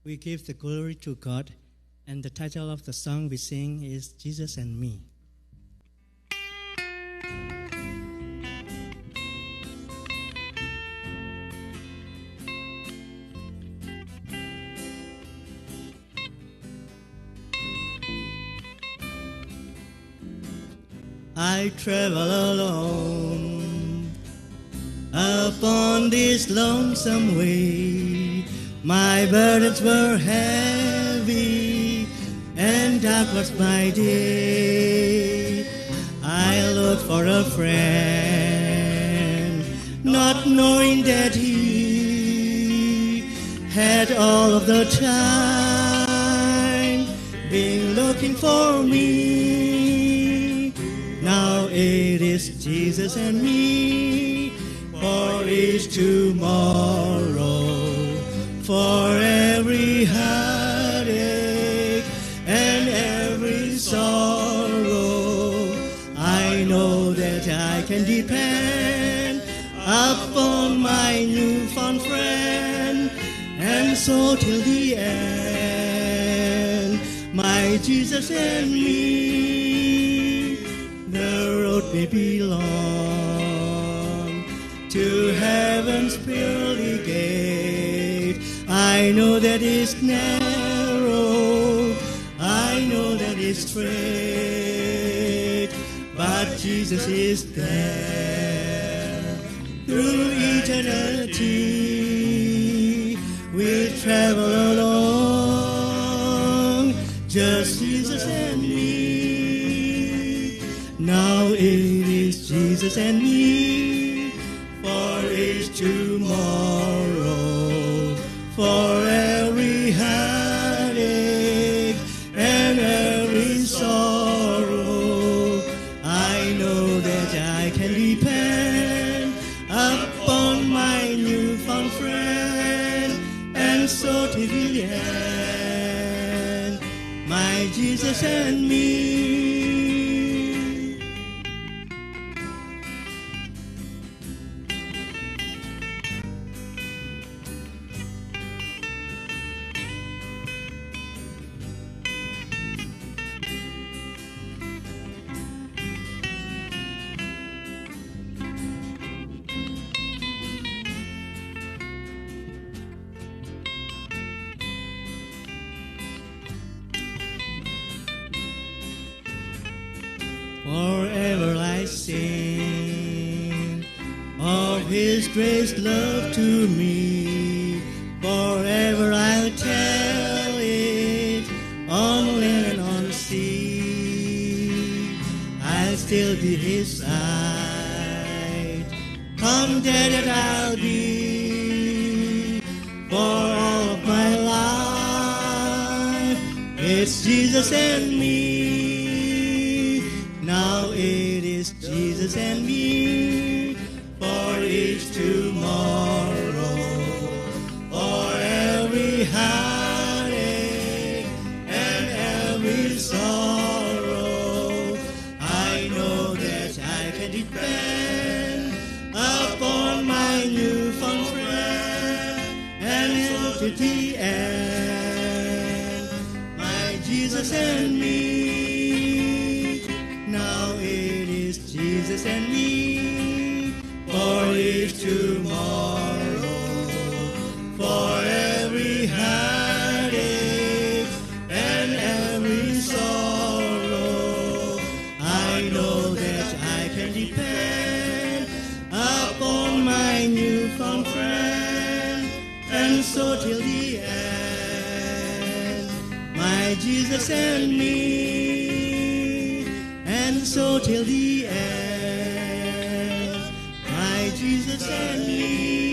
We give the glory to God, and the title of the song we sing is Jesus and Me. I travel alone upon this lonesome way. My burdens were heavy, and dark was my day. I looked for a friend, not knowing that he had all of the time been looking for me. Now it is Jesus and me, for each tomorrow, for every heartache and every sorrow. I know that I can depend upon my newfound friend, and so till the end, my Jesus and me. The road may be long to heaven's pearly gate. I know that it's narrow, I know that it's straight, but Jesus is there. Through eternity we'll travel along, just Jesus and me. Now it is Jesus and me, for each tomorrow, for every heartache and every sorrow. I know that I can depend upon my newfound friend, and so to the end, my Jesus and me. Forever I sing of His grace love to me. Forever I'll tell it on land and on sea. I'll still be His side, come dead that I'll be. For all of my life it's Jesus and me. Now it is Jesus and me, for each tomorrow, for every heartache and every sorrow. I know that I can depend upon my newfound friend, and so to the end, my Jesus and me. Now it is Jesus and me, for each tomorrow, for every heartache and every sorrow. I know that I can depend upon my newfound friend, and so till the end, my Jesus and me. And so till the end, my Jesus and me.